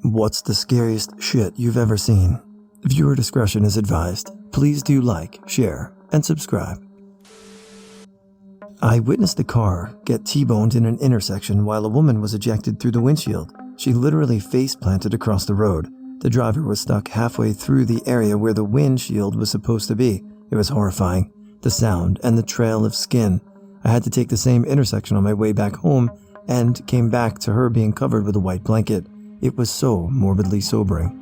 What's the scariest shit you've ever seen? Viewer discretion is advised. Please do like, share, and subscribe. I witnessed a car get T-boned in an intersection while a woman was ejected through the windshield. She literally face-planted across the road. The driver was stuck halfway through the area where the windshield was supposed to be. It was horrifying. The sound and the trail of skin. I had to take the same intersection on my way back home and came back to her being covered with a white blanket. It was so morbidly sobering.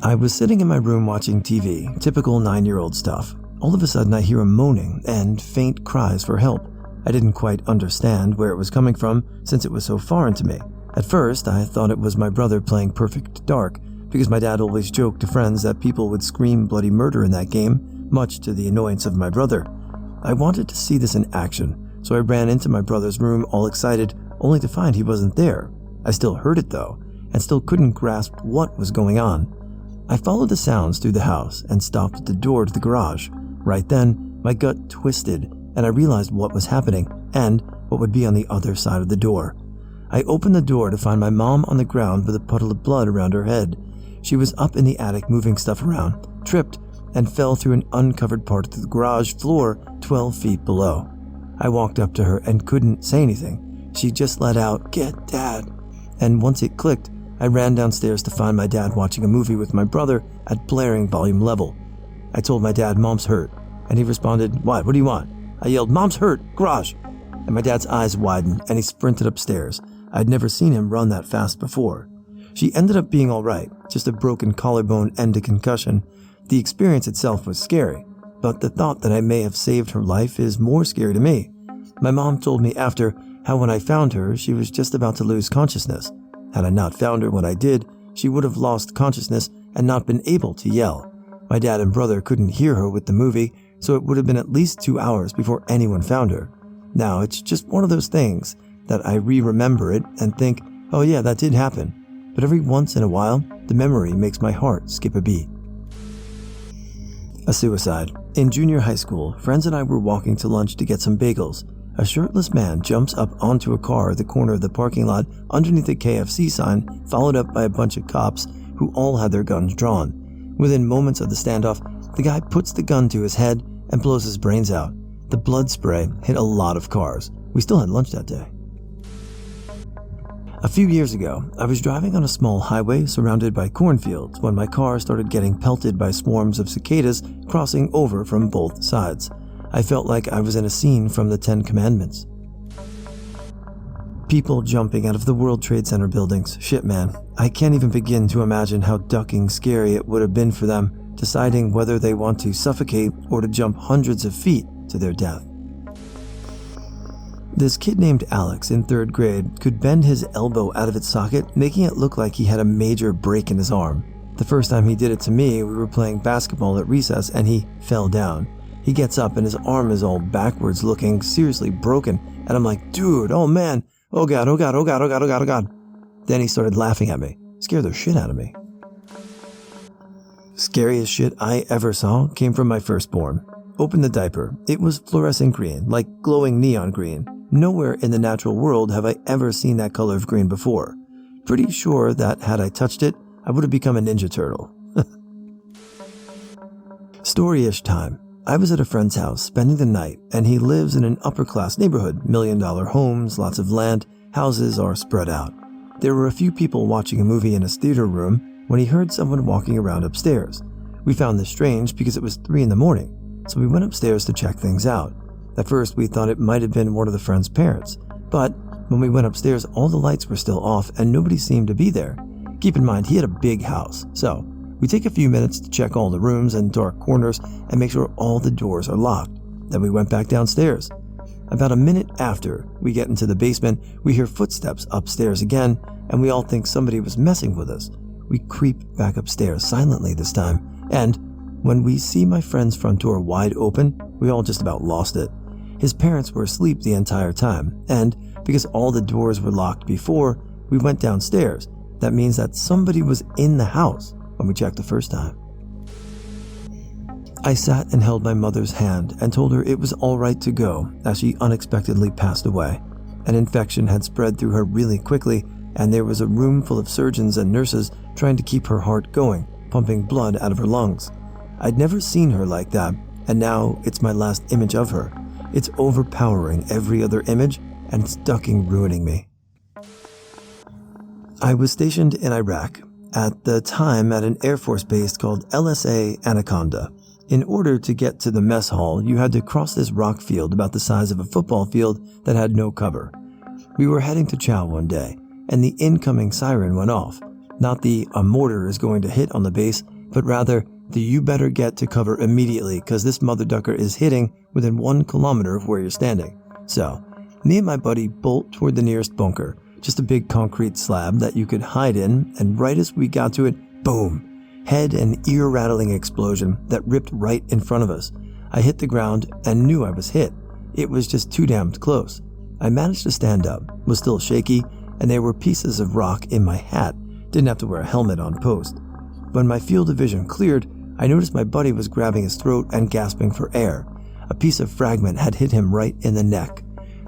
I was sitting in my room watching TV, typical 9-year-old stuff. All of a sudden I hear a moaning and faint cries for help. I didn't quite understand where it was coming from since it was so foreign to me. At first, I thought it was my brother playing Perfect Dark, because my dad always joked to friends that people would scream bloody murder in that game, much to the annoyance of my brother. I wanted to see this in action, so I ran into my brother's room all excited, only to find he wasn't there. I still heard it though, and still couldn't grasp what was going on. I followed the sounds through the house and stopped at the door to the garage. Right then, my gut twisted, and I realized what was happening and what would be on the other side of the door. I opened the door to find my mom on the ground with a puddle of blood around her head. She was up in the attic moving stuff around, tripped, and fell through an uncovered part of the garage floor 12 feet below. I walked up to her and couldn't say anything. She just let out, "Get Dad." And once it clicked, I ran downstairs to find my dad watching a movie with my brother at blaring volume level. I told my dad, "Mom's hurt," and he responded, "What do you want?" I yelled, "Mom's hurt, garage!" And my dad's eyes widened and he sprinted upstairs. I'd never seen him run that fast before. She ended up being alright, just a broken collarbone and a concussion. The experience itself was scary, but the thought that I may have saved her life is more scary to me. My mom told me after how when I found her, she was just about to lose consciousness. Had I not found her when I did, she would have lost consciousness and not been able to yell. My dad and brother couldn't hear her with the movie, so it would have been at least 2 hours before anyone found her. Now, it's just one of those things that I remember it and think, oh yeah, that did happen. But every once in a while, the memory makes my heart skip a beat. A suicide. In junior high school, friends and I were walking to lunch to get some bagels. A shirtless man jumps up onto a car at the corner of the parking lot underneath a KFC sign, followed up by a bunch of cops who all had their guns drawn. Within moments of the standoff, the guy puts the gun to his head and blows his brains out. The blood spray hit a lot of cars. We still had lunch that day. A few years ago, I was driving on a small highway surrounded by cornfields when my car started getting pelted by swarms of cicadas crossing over from both sides. I felt like I was in a scene from the 10 Commandments. People jumping out of the World Trade Center buildings. Shit, man. I can't even begin to imagine how ducking scary it would have been for them, deciding whether they want to suffocate or to jump hundreds of feet to their death. This kid named Alex in 3rd grade could bend his elbow out of its socket, making it look like he had a major break in his arm. The first time he did it to me, we were playing basketball at recess and he fell down. He gets up and his arm is all backwards looking, seriously broken, and I'm like, dude, oh man, oh god, oh god, oh god, oh god, oh god, oh god. Then he started laughing at me, scared the shit out of me. Scariest shit I ever saw came from my firstborn. Opened the diaper. It was fluorescent green, like glowing neon green. Nowhere in the natural world have I ever seen that color of green before. Pretty sure that had I touched it, I would have become a Ninja Turtle. Story-ish time. I was at a friend's house spending the night, and he lives in an upper-class neighborhood, $1 million homes, lots of land, houses are spread out. There were a few people watching a movie in his theater room when he heard someone walking around upstairs. We found this strange because it was 3 a.m, so we went upstairs to check things out. At first, we thought it might have been one of the friend's parents, but when we went upstairs, all the lights were still off and nobody seemed to be there. Keep in mind, he had a big house, so we take a few minutes to check all the rooms and dark corners and make sure all the doors are locked. Then we went back downstairs. About a minute after we get into the basement, we hear footsteps upstairs again, and we all think somebody was messing with us. We creep back upstairs silently this time, and when we see my friend's front door wide open, we all just about lost it. His parents were asleep the entire time, and because all the doors were locked before, we went downstairs. That means that somebody was in the house when we checked the first time. I sat and held my mother's hand and told her it was all right to go as she unexpectedly passed away. An infection had spread through her really quickly, and there was a room full of surgeons and nurses trying to keep her heart going, pumping blood out of her lungs. I'd never seen her like that, and now it's my last image of her. It's overpowering every other image, and it's ducking ruining me. I was stationed in Iraq, at the time at an Air Force base called LSA Anaconda. In order to get to the mess hall, you had to cross this rock field about the size of a football field that had no cover. We were heading to chow one day, and the incoming siren went off. Not the "a mortar is going to hit on the base," but rather the "you better get to cover immediately because this mother ducker is hitting within 1 kilometer of where you're standing." So, me and my buddy bolt toward the nearest bunker, just a big concrete slab that you could hide in, and right as we got to it, boom! Head and ear-rattling explosion that ripped right in front of us. I hit the ground and knew I was hit. It was just too damned close. I managed to stand up, was still shaky, and there were pieces of rock in my hat. Didn't have to wear a helmet on post. When my field of vision cleared, I noticed my buddy was grabbing his throat and gasping for air. A piece of fragment had hit him right in the neck.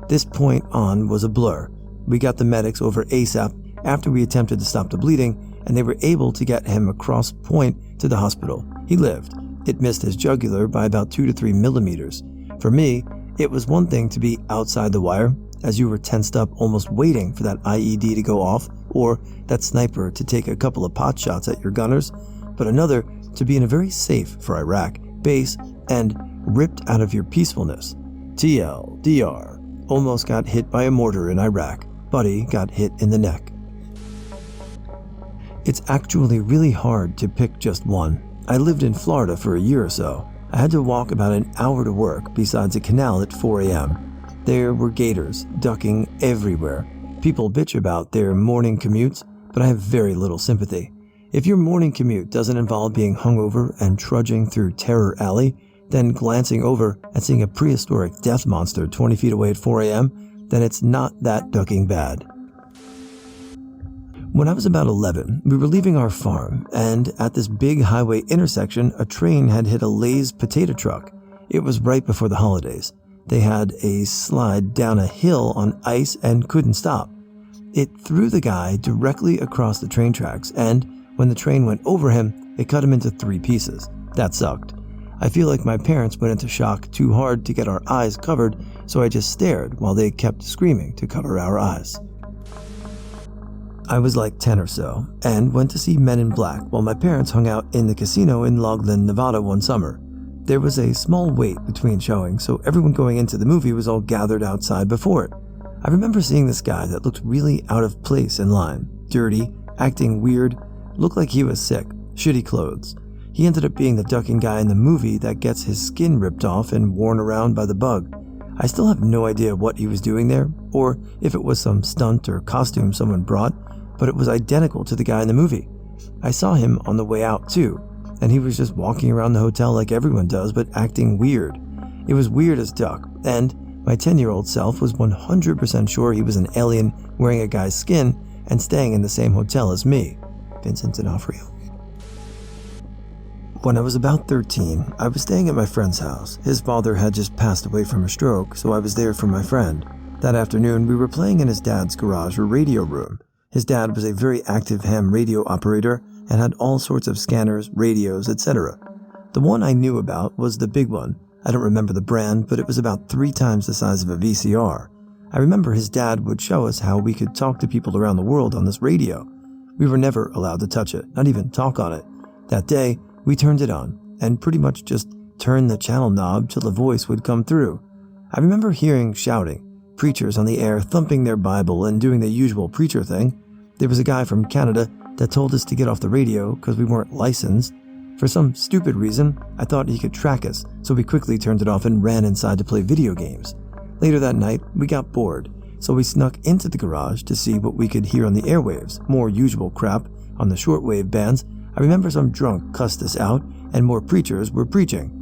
This point on was a blur. We got the medics over ASAP after we attempted to stop the bleeding, and they were able to get him across point to the hospital. He lived. It missed his jugular by about 2 to 3 millimeters. For me, it was one thing to be outside the wire, as you were tensed up almost waiting for that IED to go off, or that sniper to take a couple of pot shots at your gunners, but another to be in a very safe, for Iraq, base and ripped out of your peacefulness. TLDR. Almost got hit by a mortar in Iraq. Buddy got hit in the neck. It's actually really hard to pick just one. I lived in Florida for a year or so. I had to walk about an hour to work besides a canal at 4 a.m. There were gators ducking everywhere. People bitch about their morning commutes, but I have very little sympathy. If your morning commute doesn't involve being hungover and trudging through Terror Alley, then glancing over and seeing a prehistoric death monster 20 feet away at 4 a.m., then it's not that ducking bad. When I was about 11, we were leaving our farm, and at this big highway intersection, a train had hit a Lay's potato truck. It was right before the holidays. They had a slide down a hill on ice and couldn't stop. It threw the guy directly across the train tracks, and when the train went over him, it cut him into 3 pieces. That sucked. I feel like my parents went into shock too hard to get our eyes covered, so I just stared while they kept screaming to cover our eyes. I was like 10 or so, and went to see Men in Black while my parents hung out in the casino in Loveland, Nevada one summer. There was a small wait between showings, so everyone going into the movie was all gathered outside before it. I remember seeing this guy that looked really out of place in line. Dirty, acting weird, looked like he was sick, shitty clothes. He ended up being the ducking guy in the movie that gets his skin ripped off and worn around by the bug. I still have no idea what he was doing there, or if it was some stunt or costume someone brought, but it was identical to the guy in the movie. I saw him on the way out too, and he was just walking around the hotel like everyone does, but acting weird. It was weird as duck, and my 10-year-old self was 100% sure he was an alien wearing a guy's skin and staying in the same hotel as me. Vincent D'Onofrio. When I was about 13, I was staying at my friend's house. His father had just passed away from a stroke, so I was there for my friend. That afternoon, we were playing in his dad's garage or radio room. His dad was a very active ham radio operator and had all sorts of scanners, radios, etc. The one I knew about was the big one. I don't remember the brand, but it was about 3 times the size of a VCR. I remember his dad would show us how we could talk to people around the world on this radio. We were never allowed to touch it, not even talk on it. That day, we turned it on, and pretty much just turned the channel knob till the voice would come through. I remember hearing shouting, preachers on the air thumping their Bible and doing the usual preacher thing. There was a guy from Canada that told us to get off the radio because we weren't licensed. For some stupid reason, I thought he could track us, so we quickly turned it off and ran inside to play video games. Later that night, we got bored, so we snuck into the garage to see what we could hear on the airwaves, more usual crap on the shortwave bands. I remember some drunk cussed us out, and more preachers were preaching.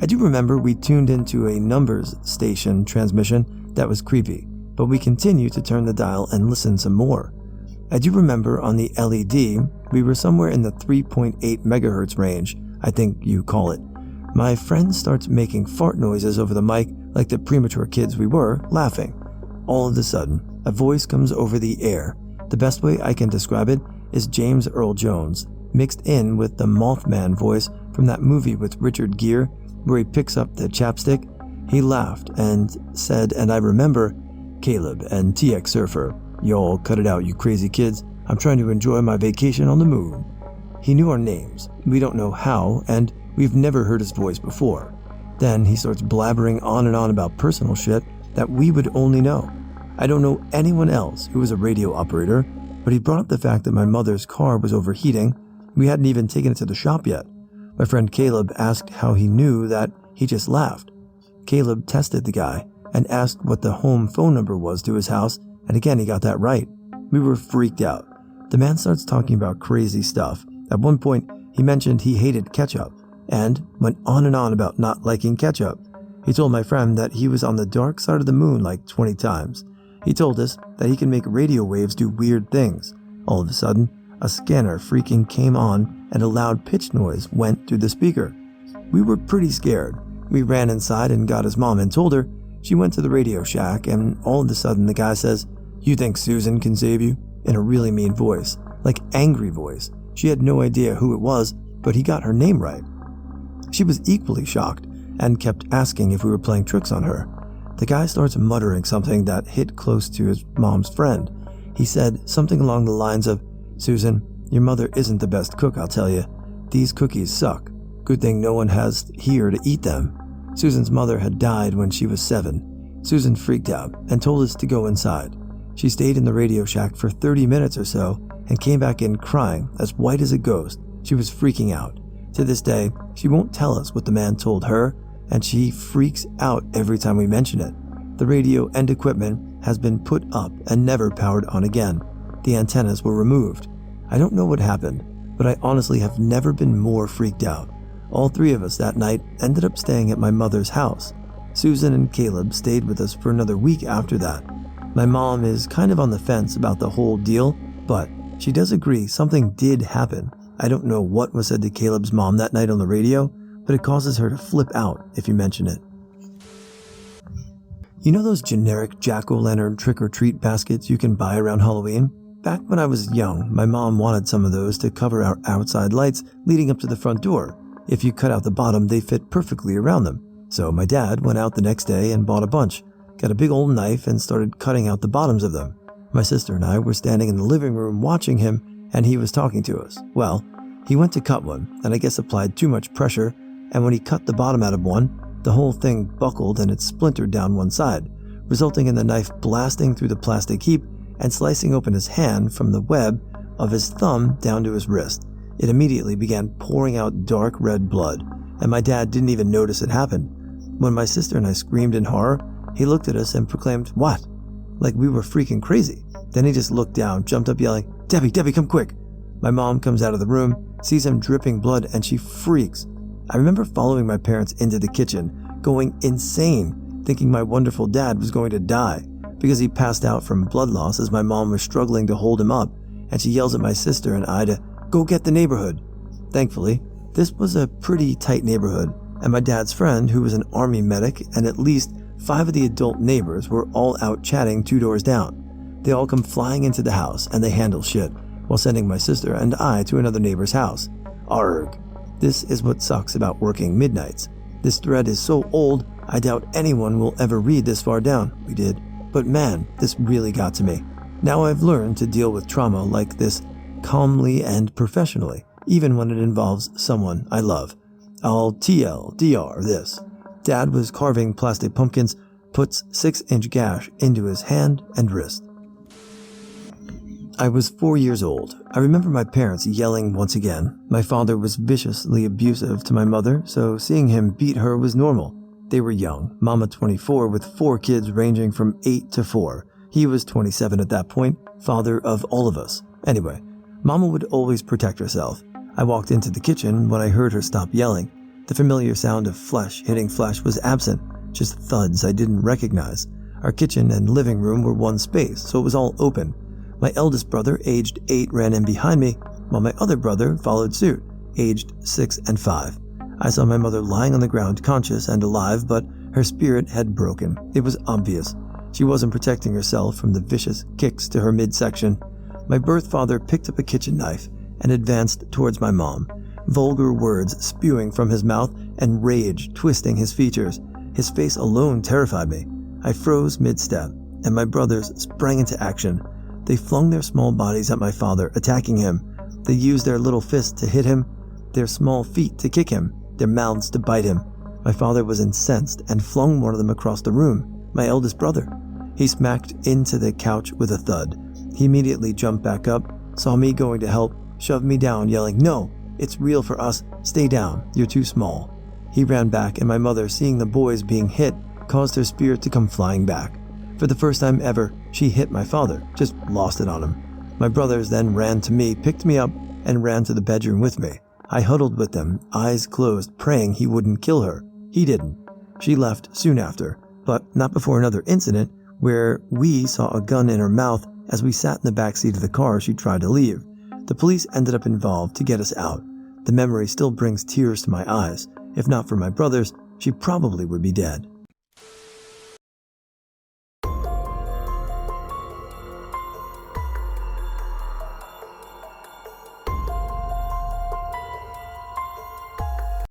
I do remember we tuned into a numbers station transmission that was creepy, but we continued to turn the dial and listen some more. I do remember on the LED, we were somewhere in the 3.8 megahertz range, I think you call it. My friend starts making fart noises over the mic like the premature kids we were, laughing. All of a sudden, a voice comes over the air. The best way I can describe it is James Earl Jones, mixed in with the Mothman voice from that movie with Richard Gere where he picks up the chapstick. He laughed and said, and I remember, "Caleb and TX Surfer, y'all cut it out, you crazy kids. I'm trying to enjoy my vacation on the moon." He knew our names. We don't know how, and we've never heard his voice before. Then he starts blabbering on and on about personal shit that we would only know. I don't know anyone else who was a radio operator, but he brought up the fact that my mother's car was overheating. We hadn't even taken it to the shop yet. My friend Caleb asked how he knew that. He just laughed. Caleb tested the guy and asked what the home phone number was to his house, and again he got that right. We were freaked out. The man starts talking about crazy stuff. At one point, he mentioned he hated ketchup, and went on and on about not liking ketchup. He told my friend that he was on the dark side of the moon like 20 times. He told us that he can make radio waves do weird things. All of a sudden, a scanner freaking came on and a loud pitch noise went through the speaker. We were pretty scared. We ran inside and got his mom and told her. She went to the Radio Shack, and all of a sudden the guy says, "You think Susan can save you?" in a really mean voice, like angry voice. She had no idea who it was, but he got her name right. She was equally shocked and kept asking if we were playing tricks on her. The guy starts muttering something that hit close to his mom's friend. He said something along the lines of, "Susan, your mother isn't the best cook, I'll tell you. These cookies suck. Good thing no one has here to eat them." Susan's mother had died when she was 7. Susan freaked out and told us to go inside. She stayed in the Radio Shack for 30 minutes or so and came back in crying, as white as a ghost. She was freaking out. To this day, she won't tell us what the man told her, and she freaks out every time we mention it. The radio and equipment has been put up and never powered on again. The antennas were removed. I don't know what happened, but I honestly have never been more freaked out. All 3 of us that night ended up staying at my mother's house. Susan and Caleb stayed with us for another week after that. My mom is kind of on the fence about the whole deal, but she does agree something did happen. I don't know what was said to Caleb's mom that night on the radio, but it causes her to flip out if you mention it. You know those generic jack-o'-lantern trick-or-treat baskets you can buy around Halloween? Back when I was young, my mom wanted some of those to cover our outside lights leading up to the front door. If you cut out the bottom, they fit perfectly around them. So my dad went out the next day and bought a bunch, got a big old knife and started cutting out the bottoms of them. My sister and I were standing in the living room watching him, and he was talking to us. Well, he went to cut one, and I guess applied too much pressure, and when he cut the bottom out of one, the whole thing buckled and it splintered down one side, resulting in the knife blasting through the plastic heap and slicing open his hand from the web of his thumb down to his wrist. It immediately began pouring out dark red blood, and my dad didn't even notice it happened. When my sister and I screamed in horror, he looked at us and proclaimed, "What?" like we were freaking crazy. Then he just looked down, jumped up yelling, Debbie, come quick." My mom comes out of the room, sees him dripping blood, and she freaks. I remember following my parents into the kitchen, going insane, thinking my wonderful dad was going to die because he passed out from blood loss as my mom was struggling to hold him up, and she yells at my sister and I to go get the neighborhood. Thankfully, this was a pretty tight neighborhood, and my dad's friend, who was an army medic, and at least 5 of the adult neighbors were all out chatting 2 doors down. They all come flying into the house and they handle shit, while sending my sister and I to another neighbor's house. Arg. This is what sucks about working midnights. This thread is so old, I doubt anyone will ever read this far down. We did. But man, this really got to me. Now I've learned to deal with trauma like this calmly and professionally, even when it involves someone I love. I'll TLDR this. Dad was carving plastic pumpkins, puts 6-inch gash into his hand and wrist. I was 4 years old. I remember my parents yelling once again. My father was viciously abusive to my mother, so seeing him beat her was normal. They were young, Mama 24 with 4 kids ranging from 8 to 4. He was 27 at that point, father of all of us. Anyway, Mama would always protect herself. I walked into the kitchen when I heard her stop yelling. The familiar sound of flesh hitting flesh was absent, just thuds I didn't recognize. Our kitchen and living room were one space, so it was all open. My eldest brother, aged 8, ran in behind me, while my other brother followed suit, aged 6 and 5. I saw my mother lying on the ground conscious and alive, but her spirit had broken. It was obvious. She wasn't protecting herself from the vicious kicks to her midsection. My birth father picked up a kitchen knife and advanced towards my mom, vulgar words spewing from his mouth and rage twisting his features. His face alone terrified me. I froze mid-step, and my brothers sprang into action. They flung their small bodies at my father, attacking him. They used their little fists to hit him, their small feet to kick him, their mouths to bite him. My father was incensed and flung one of them across the room, my eldest brother. He smacked into the couch with a thud. He immediately jumped back up, saw me going to help, shoved me down, yelling, "No, it's real for us. Stay down. You're too small." He ran back, and my mother, seeing the boys being hit, caused her spirit to come flying back. For the first time ever, she hit my father, just lost it on him. My brothers then ran to me, picked me up, and ran to the bedroom with me. I huddled with them, eyes closed, praying he wouldn't kill her. He didn't. She left soon after, but not before another incident where we saw a gun in her mouth as we sat in the back seat of the car she tried to leave. The police ended up involved to get us out. The memory still brings tears to my eyes. If not for my brothers, she probably would be dead.